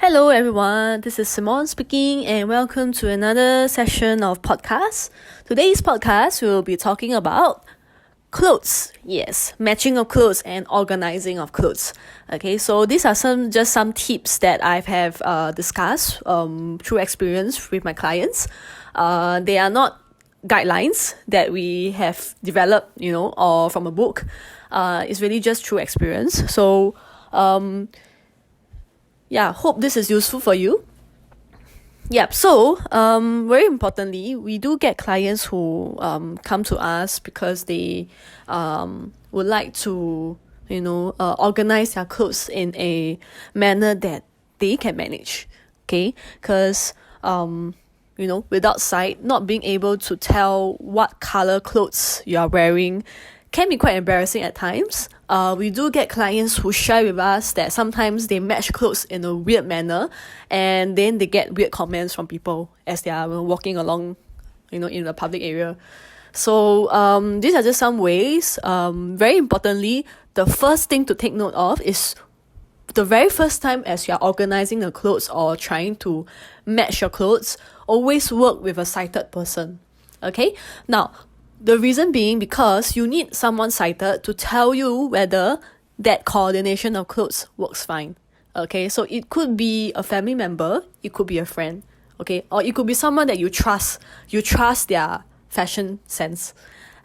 Hello everyone, this is Simone speaking and welcome to another session of podcast. Today's podcast we will be talking about clothes. Yes, matching of clothes and organizing of clothes. Okay, so these are some tips that I have discussed through experience with my clients. They are not guidelines that we have developed, or from a book. It's really just through experience. So hope this is useful for you. So very importantly, we do get clients who come to us because they would like to organize their clothes in a manner that they can manage. Okay, because without sight, not being able to tell what color clothes you are wearing can be quite embarrassing at times. We do get clients who share with us that sometimes they match clothes in a weird manner and then they get weird comments from people as they are walking along, in the public area. So these are just some ways. Very importantly, the first thing to take note of is the very first time as you are organizing the clothes or trying to match your clothes, always work with a sighted person. Okay? Now, the reason being because you need someone sighted to tell you whether that coordination of clothes works fine. Okay, so it could be a family member, it could be a friend, okay, or it could be someone that you trust. You trust their fashion sense.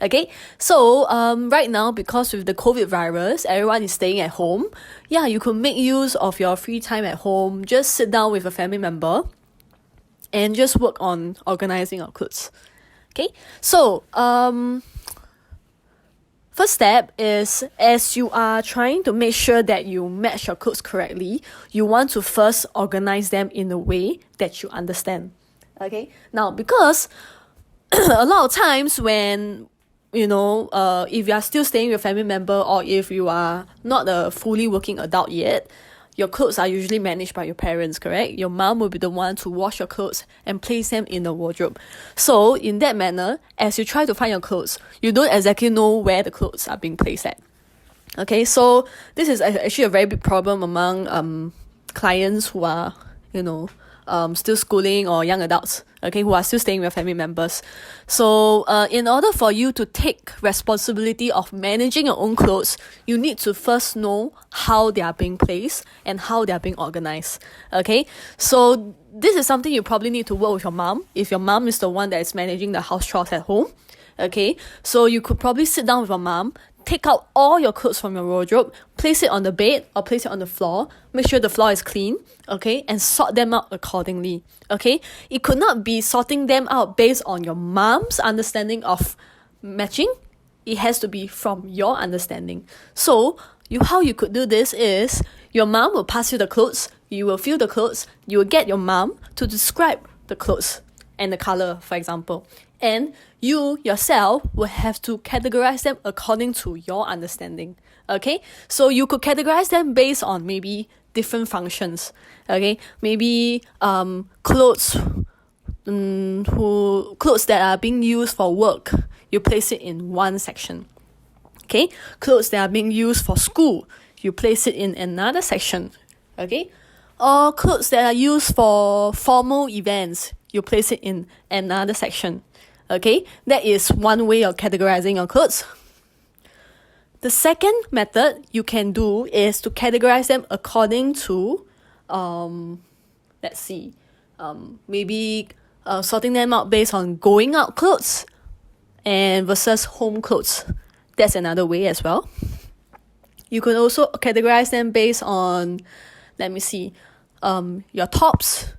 Okay, so right now, because with the COVID virus, everyone is staying at home. Yeah, you could make use of your free time at home. Just sit down with a family member and just work on organizing your clothes. Okay, so first step is, as you are trying to make sure that you match your clothes correctly, you want to first organize them in a way that you understand. Okay, now because a lot of times when if you are still staying with a family member or if you are not a fully working adult yet, your clothes are usually managed by your parents, correct? Your mom will be the one to wash your clothes and place them in the wardrobe. So in that manner, as you try to find your clothes, you don't exactly know where the clothes are being placed at. Okay, so this is actually a very big problem among clients who are, still schooling or young adults, okay, who are still staying with family members. So in order for you to take responsibility of managing your own clothes, you need to first know how they are being placed and how they are being organized. Okay, so this is something you probably need to work with your mom if your mom is the one that is managing the house chores at home. Okay, so you could probably sit down with your mom, take out all your clothes from your wardrobe, place it on the bed or place it on the floor, make sure the floor is clean, okay, and sort them out accordingly, okay? It could not be sorting them out based on your mom's understanding of matching. It has to be from your understanding. So, how you could do this is, your mom will pass you the clothes, you will feel the clothes, you will get your mom to describe the clothes and the color, for example. And you yourself will have to categorize them according to your understanding. Okay, so you could categorize them based on maybe different functions. Okay, maybe clothes that are being used for work, you place it in one section. Okay, clothes that are being used for school, you place it in another section. Okay, or clothes that are used for formal events, you place it in another section. Okay, that is one way of categorizing your clothes. The second method you can do is to categorize them according to, maybe sorting them out based on going out clothes and versus home clothes. That's another way as well. You could also categorize them based on, your tops,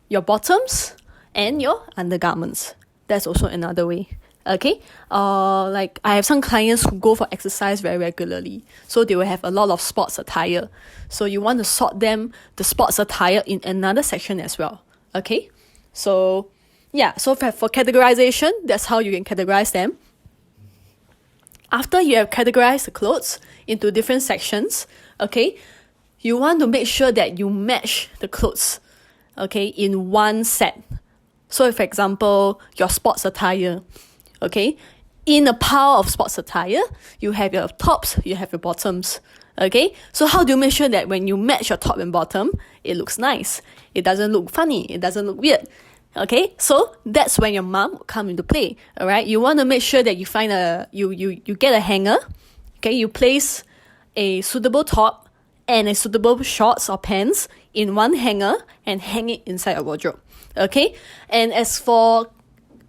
your bottoms, and your undergarments. That's also another way. Okay, like I have some clients who go for exercise very regularly, so they will have a lot of sports attire. So you want to sort them, the sports attire, in another section as well. Okay, so for categorization, that's how you can categorize them. After you have categorized the clothes into different sections, okay, you want to make sure that you match the clothes, okay, in one set. So, for example, your sports attire, okay, in a pile of sports attire, you have your tops, you have your bottoms, Okay, so how do you make sure that when you match your top and bottom, it looks nice? It doesn't look funny. It doesn't look weird. Okay, so that's when your mom will come into play. All right, you want to make sure that you find you get a hanger. Okay, you place a suitable top and a suitable shorts or pants in one hanger and hang it inside a wardrobe. Okay, and as for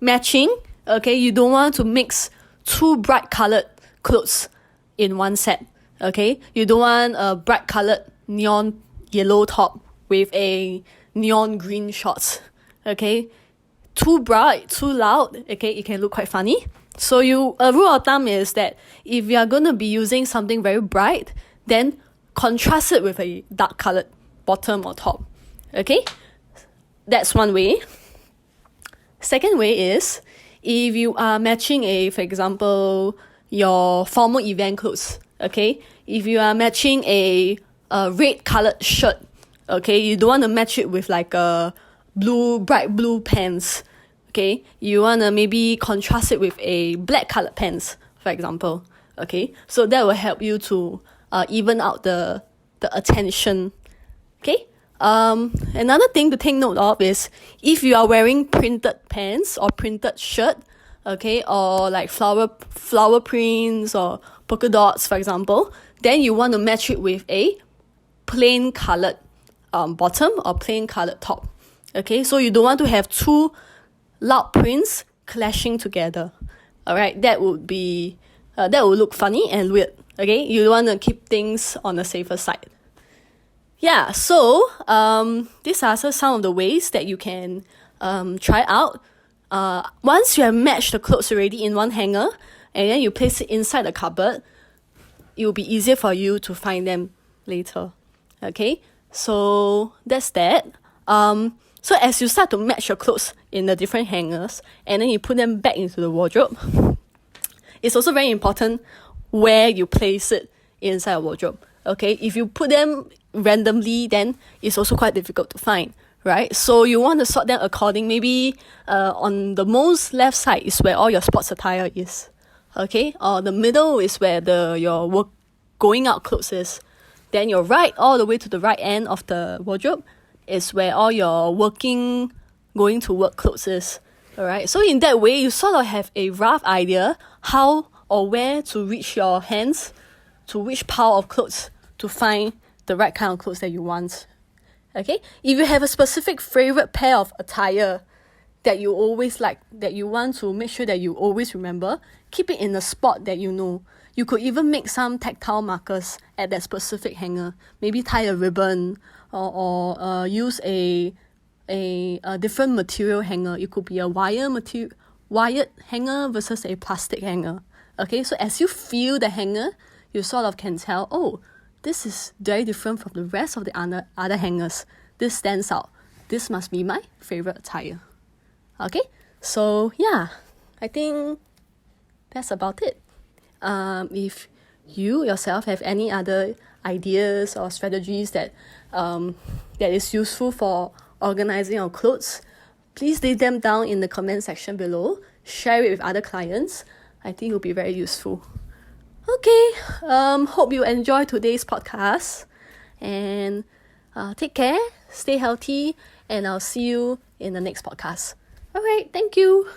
matching, okay, you don't want to mix two bright colored clothes in one set. Okay, you don't want a bright colored neon yellow top with a neon green shorts. Okay, too bright, too loud, okay, it can look quite funny. So a rule of thumb is that if you are going to be using something very bright, then contrast it with a dark colored bottom or top. Okay, that's one way. Second way is if you are matching for example, your formal event clothes. Okay, if you are matching a red colored shirt, okay, you don't want to match it with like a bright blue pants. Okay, you want to maybe contrast it with a black colored pants, for example. Okay, so that will help you to even out the attention. Okay, another thing to take note of is if you are wearing printed pants or printed shirt, okay, or like flower prints or polka dots, for example, then you want to match it with a plain colored bottom or plain colored top. Okay, so you don't want to have two loud prints clashing together. All right, that would look funny and weird. Okay, you want to keep things on the safer side. Yeah, so these are some of the ways that you can try out. Once you have matched the clothes already in one hanger and then you place it inside the cupboard, it will be easier for you to find them later. Okay, so that's that. So as you start to match your clothes in the different hangers and then you put them back into the wardrobe, it's also very important where you place it inside a wardrobe. Okay, if you put them randomly, then it's also quite difficult to find, right? So you want to sort them according. Maybe on the most left side is where all your sports attire is. Okay, or the middle is where your work going out clothes is. Then your right, all the way to the right end of the wardrobe, is where all your going to work clothes is. Alright, so in that way, you sort of have a rough idea how or where to reach your hands to which pile of clothes to find the right kind of clothes that you want. Okay, if you have a specific favorite pair of attire that you always like, that you want to make sure that you always remember, keep it in a spot that you know. You could even make some tactile markers at that specific hanger. Maybe tie a ribbon or use a different material hanger. It could be a wired hanger versus a plastic hanger. Okay, so as you feel the hanger, you sort of can tell, oh, this is very different from the rest of the other hangers. This stands out. This must be my favorite attire. Okay, so yeah, I think that's about it. If you yourself have any other ideas or strategies that is useful for organizing your clothes, please leave them down in the comment section below. Share it with other clients. I think it will be very useful. Okay, hope you enjoyed today's podcast, and take care, stay healthy, and I'll see you in the next podcast. All right, thank you.